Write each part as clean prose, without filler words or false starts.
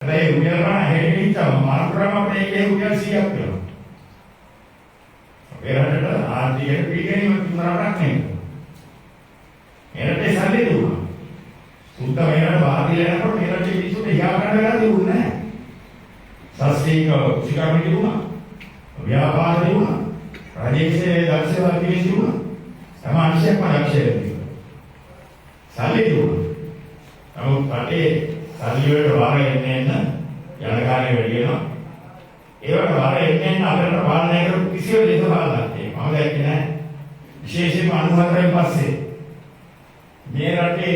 හැබැයි රුපියල් ගන්න හැදෙන්න ඉතම මාර්ගරම අපේ එකේ රුපියල් 100ක් වෙනවා. අපේ රටට ආර්ථික පිළිගැනීම තුනක් නෙමෙයි. එරටේ සල්ලි දුන්නා. සුද්ධ වෙනකොට වාදිල යනකොට එරටේ මිනිස්සුන්ට හියා ගන්න වෙලා දුන්නේ නැහැ. සස්තික උචිකාමි දුන්නා. ව්‍යාපාර දුන්නා. රාජ්‍යයේ දක්ෂතාව දුන්නා. සමාජිකව දක්ෂයෙක්. සල්ලි දුන්නා. නමුත් රටේ සල්ලි වලට වාර එන්නේ යන කාර්ය වැඩි වෙනවා. ඒවට වාර එන්නේ අපිට පාලනය කරපු කිසිම දේශපාලනයක් නැහැ. මම දැක්කේ නැහැ. විශේෂයෙන්ම 94න් පස්සේ මේ රටේ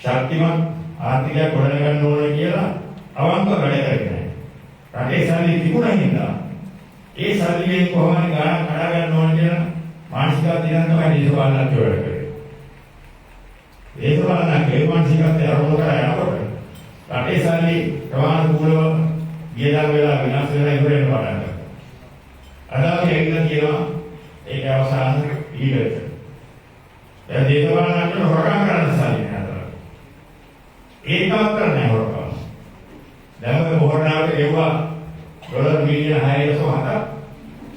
ශක්තිමත් ආර්ථිකයක් ගොඩනගන්න ඕනේ කියලා අවංකව වැඩ කරගෙන නැහැ. රටේ සල්ලි තිබුණා හින්දා ඒ සල්ලියෙන් කොහොමද ගණන් කඩා ගන්න ඕනේ කියලා මානසිකව දිනන තමයි දේශපාලනයක් වැඩ කරේ. දේශපාලනයක් ඒ මානසිකත්වය අරමුණු කරා යනකොට රටේ සල්ලි ප්‍රමාණිකූලව ගියදා වෙලා විනාශ වෙලා ඉවර වෙන පටන් ගත්තා. අද අපි ඇවිල්ලා කියනවා ඒක අවසාන ඊළඟට. දැන් දේශපාලනයට හොරකම් කරන්න සල්ලි නෑ. ඒකවත් කරන්නේ හොරකම්. දැන් ඔය මොහොතකට එවුවා ඩොලර් මිලියන 6.7ක්.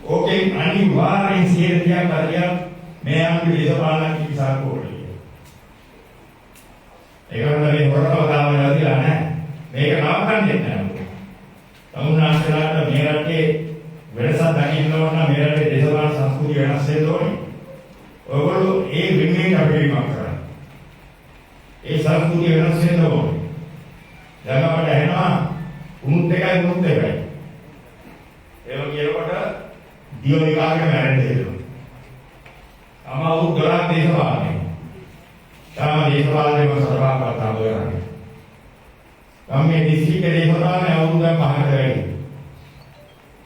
ඕකෙන් අනිවාර්යෙන් 100ක් හරියක් මේ අපි දේශපාලනයක් විසාර කෝටි. ඒකම මේ හොරකම තාම නැතිලා නෑ. මේක නවත්තන්නේ නෑ. තමුන්නාන්සලාට මේ රටේ වෙනසක් දකින්න ඕන නම් මේ රටේ දේශපාලන සංස්කෘතිය වෙනස් වෙන්න ඕනේ. ඔයගොල්ලෝ ඒ වෙනුවෙන් අපිට කරන්නේ. ඒ සංස්කෘතිය වෙනස් වෙන්න ඕනේ. දැන් අපිට ඇහෙනවා උණුත් එකයි. ඒක කියනකොට දියෝනිකාගේ මැරෙන්න හේතුව. අමාවු 12 දේශපාලනේ. තාම දේශපාලනේ මොකක්ද කතා කරන්නේ. මේ දිස්ත්‍රික්ක දේශපාලනේ අවුරුද්දක් පහකට වැඩි.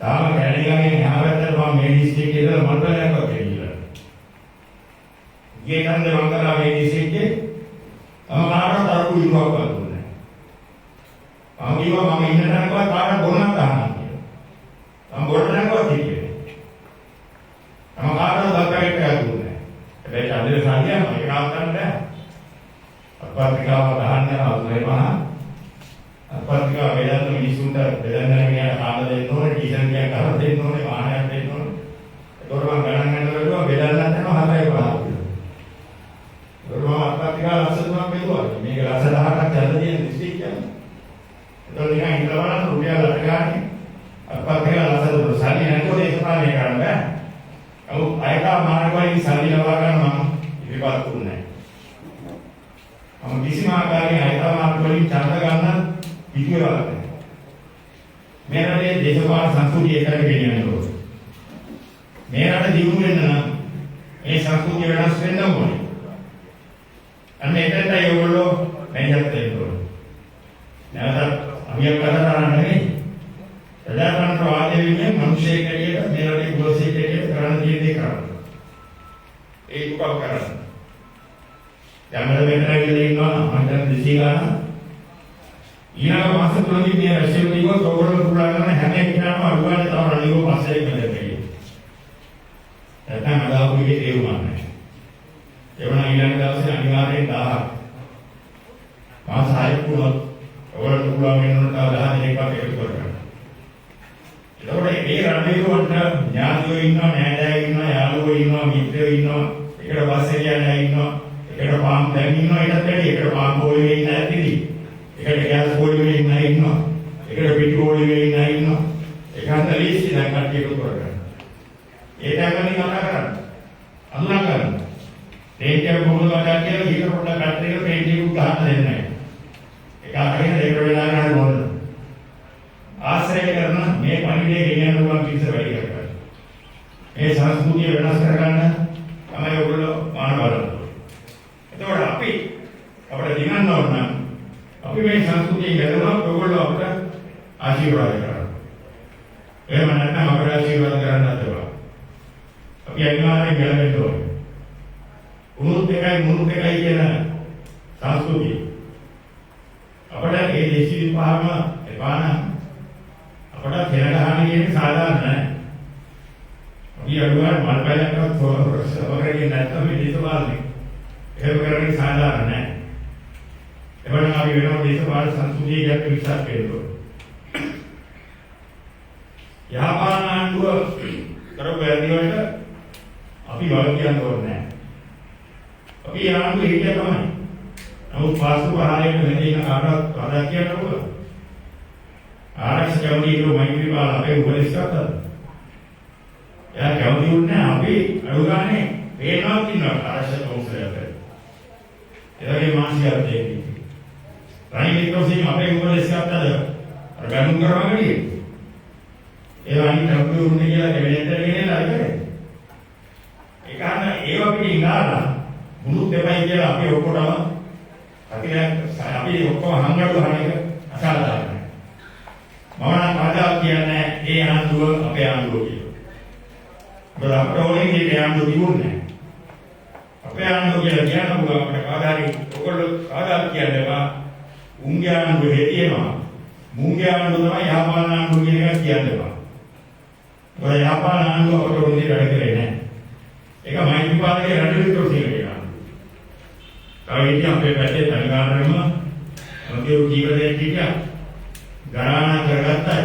තාම කැලණිගාගේ එහා පැත්තට මම මේ දිස්ත්‍රික්කේ ඉඳලා මණ්ඩලයක්වත් ගෙනියලා. ගියේ කන්දේ මං කරා මේ දිස්ත්‍රික්කේ කාටවත් අරපු ඉරුවක් දුන්නේ නැහැ. මම කිව්වා මම ඉන්න තැනකවත් කාටවත් බොන්නත් ගන්නවා කියලා. මම බොන්න තැනකවත් හිටියේ. මම කාටවත් දක්කරේට දුන්නේ නැහැ. හැබැයි අද සාධියා මම නවත්තන්න බෑ. අපත්තිකාව ගහන්න අවුලේ මහා අපත්තිකාව වේදන්න මිනිසුන්ට බෙදන්න කියන කාම දෙන්න ඕනේ, ටීචර් කියන කර දෙන්න ඕනේ, වාහනයක් දෙන්න ඕනේ. ඒකෝර මම ගණන් ගන්නකොට බෙදන්නත් යනවා 4.5. අපත්තිකාව ලක්ෂ 3ක් බෙදුවා. මේක ලක්ෂ 10ක් යන්න තියෙන දිස්ත්‍රික්කයක්. ඒතකොට නිකන් ඉඳලා රුපියල් 8 ගානේ අපත්තිකාව ලක්ෂ 3 සල්ලි නැතුව දේශපාලනය කරන්න බෑ. නමුත් අයකා මාර්ගවලින් සල්ලි ලබා ගන්න මම ඉතිපත් දුන්නේ නැහැ. මම කිසිම ආකාරයකින් අයකා මාර්ගවලින් ඡන්ද ගන්න පිටුවරක් නැහැ. මේ රටේ දේශපාලන සංස්කෘතිය එකට ගෙනියන්න ඕනේ. මේ රට දියුණු වෙන්න නම් මේ සංස්කෘතිය වෙනස් වෙන්න ඕනේ. අන්න එතනට ඒගොල්ලෝ මෙහෙත් දෙන්න ඕනේ. නැවත අවියක් කතා කරන්න නෙවෙයි. ප්‍රජාතන්ත්‍රවාදයේ විදිහේ මිනිස්සෙක් ඇටියට මේ රටේ ගොල්සෙක් ඇටියට කරන්න තියෙන දේ කරන්න. ඒක උපව කරන්න. යමල වෙනරගෙන ඉන්නවා මම දැන් 200 ගන්න. ඊළඟ මාස තුනකින් මේ රැස්වෙන්න ඉවත් ඔයගොල්ලෝ පුරා කරන හැම එකටම අඩුවානේ තව රණියෝ පස්සේ එකකට. නැත්නම් අදාපුගේ තේරුමක් නැහැ. එවනම් ඊළඟ දවසේ අනිවාර්යෙන් 1000ක්. මාස 6ක් වුණොත් ඔයගොල්ලෝ පුළුවන් වෙනකොට 10 දිනක් එකතු කරගන්න. එතකොට මේ රණවිරුවන්ට ඥාතියෝ ඉන්නවා, නෑදෑයෝ ඉන්නවා, යාළුවෝ ඉන්නවා, මිත්‍රයෝ ඉන්නවා, එකට බස් එකේ යනවා ඉන්නවා, එකට පාම් දැන් ඉන්නවා ඊටත් වැඩි එකට පාම් පොළවේ ඉන්න ඇතිදි. එකට ගෑස් පොළවේ ඉන්න ඉන්නවා, එකට පිටු පොළවේ ඉන්න ඉන්නවා. ඒකන්ට ලීසි දැන් කට්ටිය එකතු කරගන්න. ඒ ටැග්ගලින් කතා කරන්න. අඳුනා ගන්න. තේන්තිය කොහොමද වඩා කියලා ඊට පොඩ්ඩක් කට්ටියක තේන්තිය උත් ගන්න දෙන්නේ නැහැ. ඒක අතරින් දෙක වෙලා ගන්න ඕන. ආශ්‍රය කරන මේ පණිවිඩය ගෙනියන්න පුළුවන් පිටස වැඩි කරගන්න. මේ සංස්කෘතිය වෙනස් කරගන්න තමයි ඔයගොල්ලෝ මාන බලන්න. එතකොට අපිට දිනන්න ඕන නම් අපි මේ සංස්කෘතිය ගැලවුවා ඔයගොල්ලෝ අපිට ආශිර්වාද කරන්න. එහෙම නැත්නම් අපිට ආශිර්වාද කරන්න නැතුව. අපි අනිවාර්යෙන් ගැලවෙන්න ඕනේ. උණුත් එකයි මුණුත් එකයි කියන සංස්කෘතිය. අපිට මේ දේශීය පහම එපා නම් අපට කෙල ගහන්න කියන්නේ සාධාරණ නෑ. අපි අනුගමන මල් පැලයක්වත් සොරගෙන නැත්නම් මේ දේශපාලනේ. ඒක කරන්නේ සාධාරණ නෑ. එවනම් අපි වෙනම දේශපාලන සංස්කෘතිය ගැන විශ්වාස කරනවා. යහපාලන ආණ්ඩුව කරපු වැඩි වලට අපි වග කියන්න ඕනේ නැහැ. අපි ආණ්ඩුවේ හිටියා තමයි. නමුත් පාස්කු පහරේට මෙතන කාටවත් වදා කියන්න ඕන. ආරක්ෂක කමිටුවේ මයින්ඩ් පාල අපේ උපදෙස් ගත්තා. එයා කැමති වුණේ අපි අනුගානේ වේනවා කියනවා ආරක්ෂක කෞන්සිලයට. ඒකේ මානසිකත්වයේ රනිල් වික්‍රමසිංහ අපේ උපදෙස් ගත්තාද? අර ගණන් කරවන්නේ. ඒ වගේ තමයි උන්නේ කියලා කැබිනට් එකේ නේද අයිකරේ. ඒක අන්න ඒව පිටින් ගාලා මුළු දෙපයි කියලා අපි ඔක්කොටම අපි ඔක්කොම හංගඩු හරියක අසාධාරණයි. මම නම් කවදාවත් කියන්නේ ඒ ආණ්ඩුව අපේ ආණ්ඩුව කියලා. මොකද අපට ඕනේ මේ ආණ්ඩුව තිබුණේ නැහැ. අපේ ආණ්ඩුව කියලා කියන්න පුළුවන් අපිට කවදාරි ඔයගොල්ලෝ කවදාවත් කියන්නේ බා උන්ගේ ආණ්ඩුව හිටියනවා. මුන්ගේ ආණ්ඩුව තමයි යහපාලන ආණ්ඩුව කියන එක කියන්නේ බා. මොකද යහපාලන ආණ්ඩුව අපට ඕනේ වැඩ කරේ නැහැ. ඒක මයින්ඩ් පාලකේ රනිල් වික්‍රමසිංහ කියනවා. කවිදී අපේ පැත්තේ තනිකාරම අපේ ජීවිතයේ හිටියා ගණනා කරගත්තයි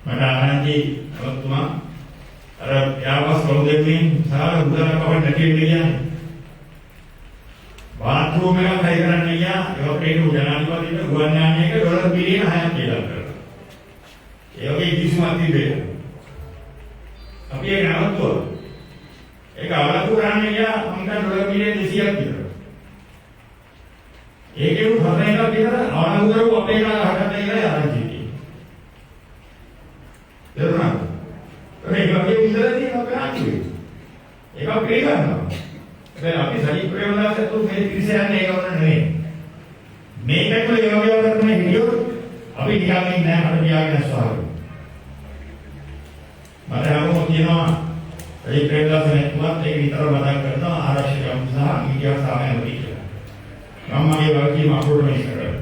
මට ආනන්දි අවතුමා අර යාවස් කොළදෙමින් සාර උදලා කවන්න නැති කියන්නේ බාත්රූම් එකක් හයි කරන්න ගියා ඒකට ඒක ජනාධිපතිට ගුවන් යානයක ඩොලර් බිලියන 6ක් කියලා කරා ඒ වගේ කිසිමක් තිබෙන්නේ අපි ඒක නවත්තුවා ඒක අවලතු කරන්න ගියා මම ඩොලර් බිලියන 200ක් විතර ඒකේ උ හතරේක විතර ආනන්දරු අපේ කාල හකට ඉඳලා ආරංචි තියෙනවා. ඒක අපි ඉඳලාදී අපේ ආච්චි. ඒක අපි ගන්නවා. දැන් අපි සජීව ප්‍රේමදාසත් මේ ත්‍රිසයන්නේ ඒක වුණ නෙවෙයි. මේකට ඒ වගේ කරන්නේ හිටියොත් අපි නිකන් ඉන්නේ නැහැ මට පියාගෙන ස්වභාවය. මට හැමෝම කියනවා සජීව ප්‍රේමදාසනේ තුමත් ඒක විතර මතක් කරනවා ආරක්ෂකම් සහ මීඩියා සාමයන් වගේ. මමගේ වගකීම අපුරුම ඉස්සරහ.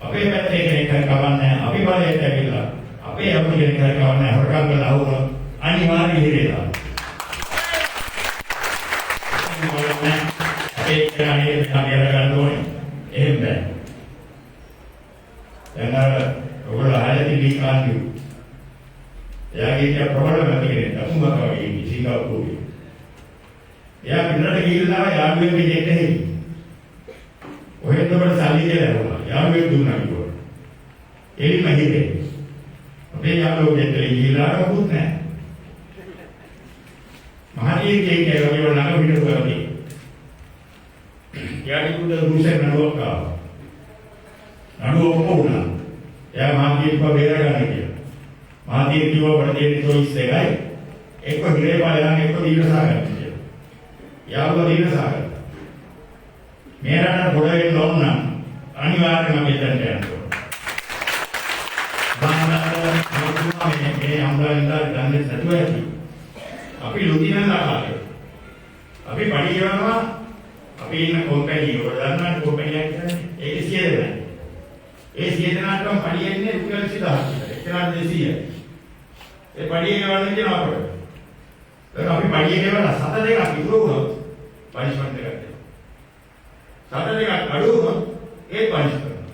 අපේ පැත්තේ කෙනෙක් හරි කවන්නේ අපි බලයට ඇවිල්ලා අපේ යම් කෙනෙක් හරි කවන්නේ හොරකම් කළා වුණා අනිවාර්යයෙන් හිරේලා. අපේ කෙනානේ අපි අර ගන්න ඕනේ. එහෙම බෑ. දැන් අර ඔයගොල්ලෝ ආයෙත් දීකාන්දු. එයාගේ ප්‍රබලම කෙනෙක් අතුමක වගේ සිංගප්පූරුවේ. එයා පිටරට ගිහිල්ලා යාළුවෙක් විදිහට හිටියේ. ඔහෙත් අපට සල්ලි කියලා වුණා. යාළුවෙක් දුන්නා කිව්වා. එලි මහිරේ. අපේ යාළුවෝ දෙතේ ගිහිලා කවුත් නැහැ. මහණියගේ කියලා වගේ ළඟ පිටු කරදී. යාළුවෝ දුරුසේ නඩුවක් ආවා. නඩුව ඔප්පුණා. එයා මහණියව බේර ගන්න කියලා. මහණිය කිව්වා වඩ දෙන්නේ choice එකයි. එක්ක හිරේ බලයන් එක්ක දීර්ඝසා ගන්න කියලා. යාළුවා දීර්ඝසා ගත්තා. මේරට පොඩ වෙන්න ඕන නම් අනිවාර්යයෙන්ම මෙතනට යන්න ඕන. බාහමනේ මේ අම්බලෙන්දා ගන්නේ නැතුව ඇති. අපි ලුතිනන් ආකාරය. අපි පඩි ගෙවනවා අපි ඉන්න කම්පැනි වල දන්නා කම්පැනි එකක් කියන්නේ ඒක 100 දෙනා. ඒ 100 දෙනාටම පඩි එන්නේ රුපියල් 20000 විතර. එතනට 200. ඒ පඩි ගෙවන්න කියන අපට. ඒක අපි පඩි ගෙවලා 7 දෙකක් ඉතුරු වුණොත් පනිෂ්මන්ට් එකක්. සාධනෙක අඩු වුණොත් ඒ පනිෂ් කරනවා.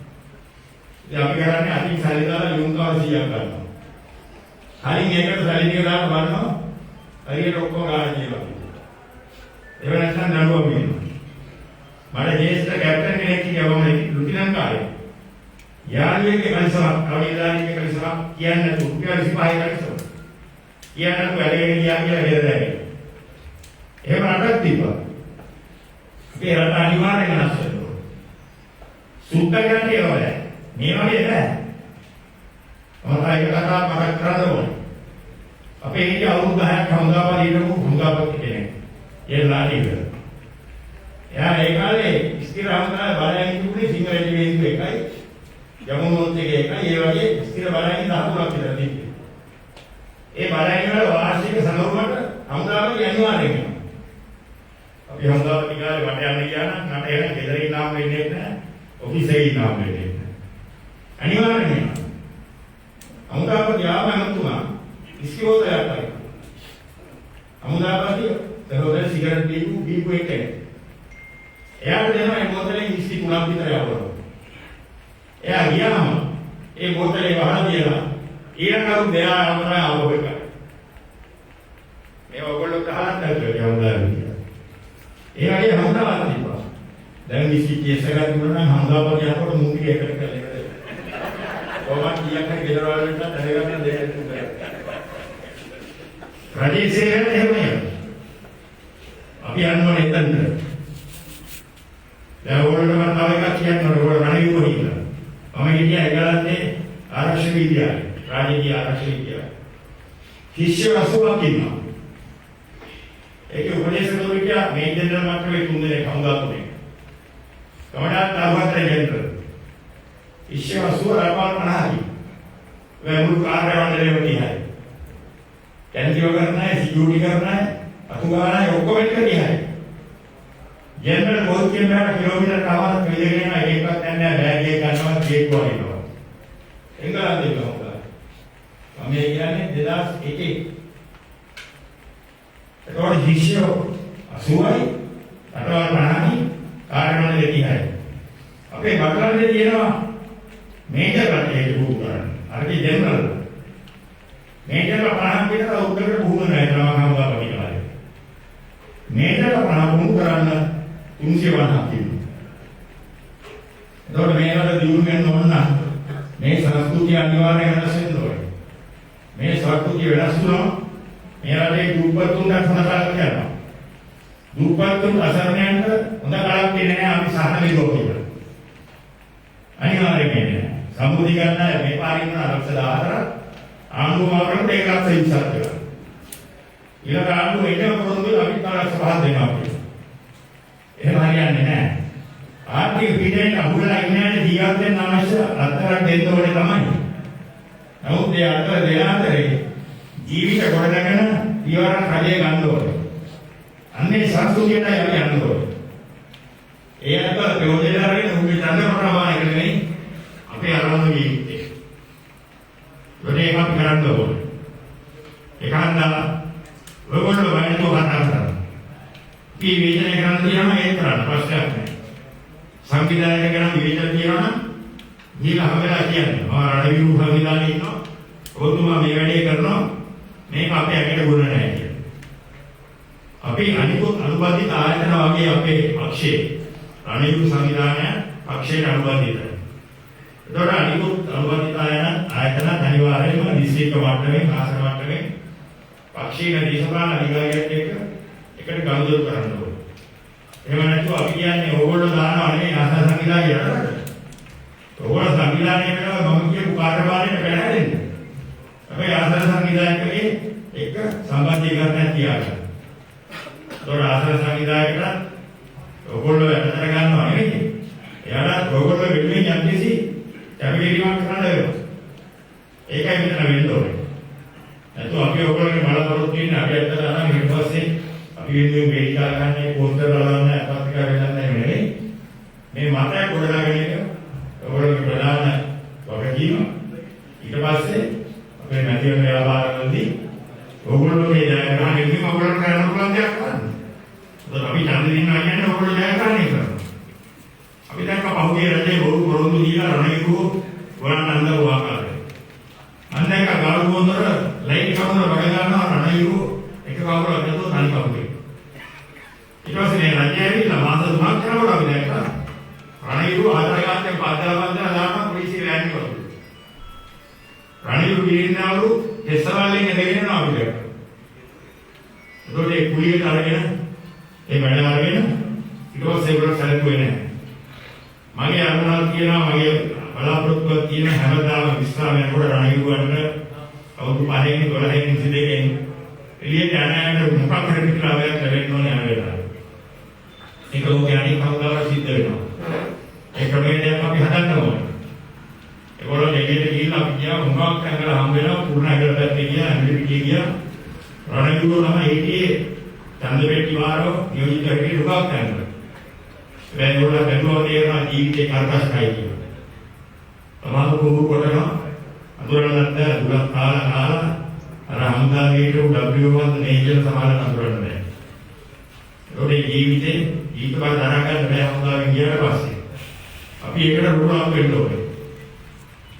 ඉතින් අපි කරන්නේ අතින් සල්ලි දාලා යොමුකාව 100ක් ගන්නවා. කලින් ඒකට සල්ලි ටික දාලා බලනවා. හරියට ඔක්කොම ගන්න කියලා. ඒක නැත්නම් නඩුවක් වෙනවා. මට ජේෂ්ඨ කැප්ටන් කෙනෙක් කියවම ලුටිනන් කාලේ. යාළුවෙක්ගේ කලිසමක්, කවුරුදානිගේ කලිසමක් කියන්නේ නැතුව රුපියල් 25 කලිසම. කියන්නේ නැතුව වැඩගෙන ගියා කියලා හේරදැයි. එහෙම නඩක් තිබ්බා. ඒ රට අනිවාර්යෙන් වෙනස් වෙනවා. සුද්ධ කරන්නේ ඒවල. මේ වගේ නෑ. අපේ ඒක කතා මතක් කරගන්න ඕනේ. අපේ ඉන්නේ අවුරුදු 10ක් හමුදාපත ඉඳපු හමුදාපත කෙනෙක්. ඒ ලාටිව. එයා ඒ කාලේ ස්ථිර හමුදා බලයන් තිබුණේ සිංහල ටෙලිවිෂන් එකයි. යමුනොත් එකයි. ඒ වගේ ස්ථිර බලයන් 13ක් විතර තිබ්බේ. ඒ බලයන් වල වාර්ෂික සමරුවට හමුදාපත අනිවාර්යෙන් වෙනවා. අපි හමුදාපත කාලේ වට යන්න ගියා නම් මට එන ගෙදරින් නාම වෙන්නේ නැහැ. ඔෆිස් එකේ නාම වෙන්නේ නැහැ. අනිවාර්යෙන් වෙනවා. හමුදාපත යාම අනුතුමා ඉස්කෝතයක් කරා. හමුදාපත සහෝදර සිගරට් බීපු එකේ. එයාට දෙනවා මේ බෝතලේ 23ක් විතර යවනවා. එයා ගියාම ඒ බෝතලේ වහලා තියලා ඊළඟ දෙයා යමනා අවබෝධ කරගන්න. මේ ඔයගොල්ලෝ කහලක් කරලා යමුදා. ඒ වගේ හමුදාවක් තිබ්බා. දැන් විසිට් කේස් එකක් තිබුණා නම් හමුදාව කියනකොට මුන් ටික එකට කරලා ඉවරයි. කොහොමද කීයක් හරි ගෙදර වලට දැනගන්න දෙයක් තිබුණා. රජයේ සේවය එහෙමයි. අපි යන්නේ එතනට. දැන් ඕගොල්ලෝ මම තව එකක් කියන්න ඕනේ. ඔයගොල්ලෝ රණවිරු හිටියා. මම හිටියා ඒගලන්නේ ආරක්ෂක විද්‍යාලය. රාජකීය ආරක්ෂක විද්‍යාලය. ශිෂ්‍ය 80ක් ඉන්නවා. ඒක උපදේශකවරු හිටියා මේ දෙන්නා මට්ටමේ 3 දෙනෙක් හමුදා තුනේ. කවදාත් තාවකට ගෙන්තර. ශිෂ්‍ය 80 50යි. वे मुल्क कार्य मंडले में है कैंसिल करना है सिक्योरिटी करना है अथुगाना है ओको वेट करनी है जनरल बहुत के मेरा किलोमीटर कावा मिले ना एक बार तन्ने बैग ये करना गेट को आने को इंगला दे होगा हमें क्या ने दिलास एक और हिस्सों असुवाई अटवार बनानी कार्य मंडल लेती है अपने बकरा दे दिए ना मेजर करते हैं जो कारण अरे जनरल मेजर का पढ़ाना कितना था उत्तर में भूमन है ना हम बात अभी करें मेजर का पढ़ाना भूमन कराना तुमसे बना क्यों तो मेरा तो दिल में नोना मैं संस्कृति अनिवार्य है ना सेंधो मैं संस्कृति वेला सुनो मेरा तो ऊपर तुम का खाना काट क्या ना ऊपर तुम असर में अंदर उनका काट के लेने आप साथ में लोग हैं अनिवार्य में समुद्री करना है व्यापारी में अलग से दाहरा आंगू मारने एक लाख से इंसान करा ये लोग आंगू इन्हें करोगे तो अभी तक सवाल देना होगा ये हमारे यहाँ नहीं है आपकी पीछे का बुरा इन्हें दिया थे नाम से अत्तर देते हुए तमाम हम दे अत्तर देना तेरे जीवी का कोड़ा लगे ना ये वाला खाली गांधो अन्य संस्कृति का ये गांधो ये अत्तर प्योजेला रहे तो उनके चंद्र पड़ा हुआ है कि नहीं अपने आराम में ये तो ये बात करने दो एक आंधा वो बोलो भाई तो बात आता कि विजय करने दिया ना एक तरह पश्चात में संविधान के करने विजय दिया ना ये हमें किया और अड़विरू संविधान इनो वो तुम मेवड़े करना नहीं पापे आगे बोलना है अभी अनिकुल अनुवादित आयतन आगे अपने अक्षय अनिकुल संविधान है अक्षय अनुवादित है इधर अनिकुल अनुवादित आयतन अनिवार्य में डिस्ट्रिक्ट वाटर में कासर वाटर में पक्षी नदी सभा अधिकारी एक गांधीर करने दो ये मैंने तो अभी क्या नहीं ओवरलोड दाना वाले आशा संविधान यार ओवरलोड संविधान ने मेरा मम्मी के पुकार वाले ने कहना है अबे आशा संविधान के लिए एक संबंधीकरण किया गया तो आशा संविधान का ओवरलोड ऐसा करना है यार ओवरलोड बिल्डिंग जानती सी कभी रिमांड करना है एक है मित्र विंडो है तो अभी ऊपर के बड़ा बड़ा तीन अभी तक आना मेरे पास से अभी ये मेडिकल का नहीं पोस्टर लगाना है अपना क्या करना है मैं माता है कोड़ा लगाने का ऊपर के प्रधान है वकील इधर पास से अपने नदी में आवाज बंदी ऊपर लोग ये जाएगा नहीं कि ऊपर का अनुकूलन क्या करना तो अभी चांदी दिन आ गया ना ऊपर जाएगा नहीं करना अभी तक का पाहुगे रजे बहुत बड़ों तो जीला रने को बड़ा नंदा हुआ कर अंदर का गाँव को अंदर लाइट का अंदर बगैर ना रने को एक गाँव को लगे तो नानी पाहुगे इतना से नहीं रजे भी ना माता दिमाग क्या बड़ा भी देखा रने को आधार कार्ड के पात्र बंदे आधार पुलिस की रैंक कर रने को गिरने वालों ये सवाल लेने देने ना अभी देखा तो ये कुलिये तारे ना ये बड़े तारे ना इतना से बड़ा सारे कोई नहीं मागे अरुणाल किया ना मागे बलापुरत्व किया ना हेमदाम विस्तार में थोड़ा रानी को अंदर और पानी की तोड़ा है इनसे देखें लिए जाना है तो मुकाम खड़े निकला हुआ है चले इन्होंने आने लगा एक लोग ज्ञानी खाऊंगा और सीधे ना एक कभी ने काफी हटा ना हुआ एक और जगह पे गिला किया मुकाम के अंदर हम भी ना पूर्ण करते किया अंदर भी किया रानी को ना एक चंद्रबेटी वारो योजित करके रुका के अंदर मैं बोला बेटो देना जीव के कारकाश खाएगी तमाम को कोटना अंदर लगता है बुला काला काला रामदा गेटो W1 नेचर समालन अंदर में रोटे जीविते जीत का दाना का मैं हमदा इंडिया के पास अभी एक ना रुका आप बेटो है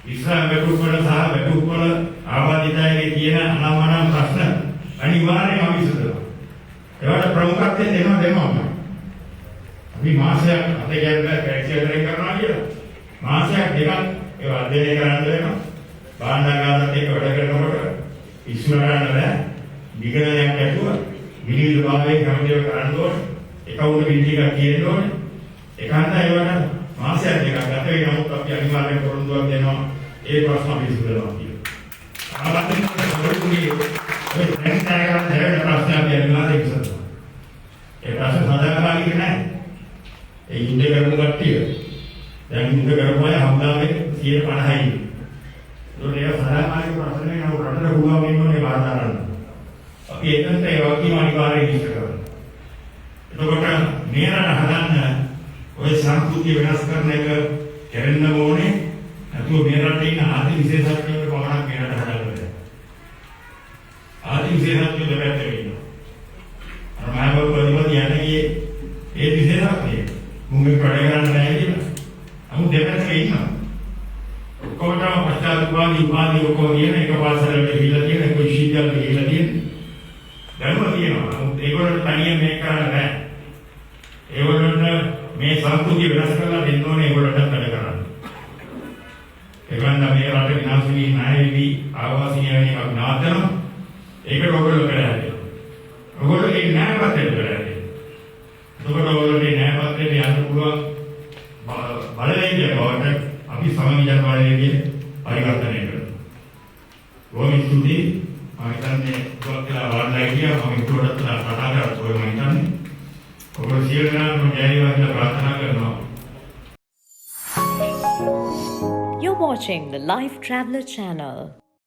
ඉස්ලාම් වැටුප්වල සහ වැටුප්වල ආබාධිතයගේ තියෙන අනම්මනම් ප්‍රශ්න අනිවාර්යයෙන්ම අපි විසඳනවා. ඒවට ප්‍රමුඛත්වය දෙනවා. අපි මාසයක් අතේ ගැලපලා පැක්ෂේත්‍රය කරනවා කියලා. මාසයක් දෙකක් ඒවා අධ්‍යයනය කරන්න වෙනවා. භාණ්ඩාගාරات එක්ක වැඩ කරනකොට ඉස්මරන්න බෑ. විගණනයක් ඇතුව විවිධ භාවයේ හැමදේම කරන්න ඕනේ. එකවුන්ට් බිල් එකක් තියෙන්න ඕනේ. ඒකන්ට ඒවට මාසයක් දෙකක් ගත වෙයි. නමුත් අපි අනිවාර්යෙන් පොරොන්දුවක් දෙනවා. ඒ ප්‍රශ්න අපි විසඳනවා කියලා. ආරම්භයෙන් පොරොන්දුගේ ඔය දැන් කරන ප්‍රශ්න අපි අනිවාර්යෙන් විසඳනවා. ඒ ප්‍රශ්න සදාකාලික නැහැ. ඒ යුද්ධ කරපු කට්ටිය දැන් යුද්ධ කරපුවා හම්දාවේ 50%යි. ඒක සදාකාලික ප්‍රශ්න නේ. නමුත් රටට හුවා වෙන්නේ බාධා කරන්න. අපි ඒකට ඒ වගේම අනිවාර්යයෙන් ඉස්ස කරනවා. එතකොට මේ රට හදන්න ඔය සංස්කෘතිය වෙනස් කරන එක කරන්න ඕනේ. නැතුව මේ රටේ ඉන්න ආදි විශේෂඥයෝ පමණක් මේ රට හදන්න බෑ. ආදි විශේෂඥයෝ දෙපැත්තේ ඉන්නවා. අර මානව ප්‍රතිපද යන්නේ ඒ විශේෂඥය. මුංගේ වැඩ කරන්න නැහැ කියලා. අමු දෙපැත්තේ ඉන්නවා. ඔක්කොටම පස්චාත්පාදී උපාධි ඔක්කොම කියන එක පාසලකට ගිහිල්ලා තියෙන එක විශ්වවිද්‍යාලෙට ගිහිල්ලා තියෙන දැනුම තියෙනවා. නමුත් ඒගොල්ලෝ තනියම මේක කරන්න බෑ. ඒගොල්ලන්ට මේ සංස්කෘතිය වෙනස් කරලා දෙන්න ඕනේ ඒගොල්ලන්ට වැඩ කරන්න. ඒගොල්ලන් මේ රට විනාශ වී නැහැවි ආවාසීය වෙන එක නාතන ඒකට ඔයගොල්ලෝ කරන්නේ. ඔයගොල්ලෝ ඒ න්‍යායපත්‍රය කරන්නේ. ඔයගොල්ලෝ න්‍යායපත්‍රයට යන්න පුළුවන් බලවේගය බවට අපි සමගියන් බලවේගය පරිවර්තනය කරනවා. ඕමි ස්තුති මම හිතන්නේ කොහොමද වඩලා ගියා මම ඒකට කතා කරලා ඔය මම හිතන්නේ ඔබ සියලු දෙනාම ජය වේවා කියලා ප්‍රාර්ථනා කරනවා. You're watching the Life Traveller channel.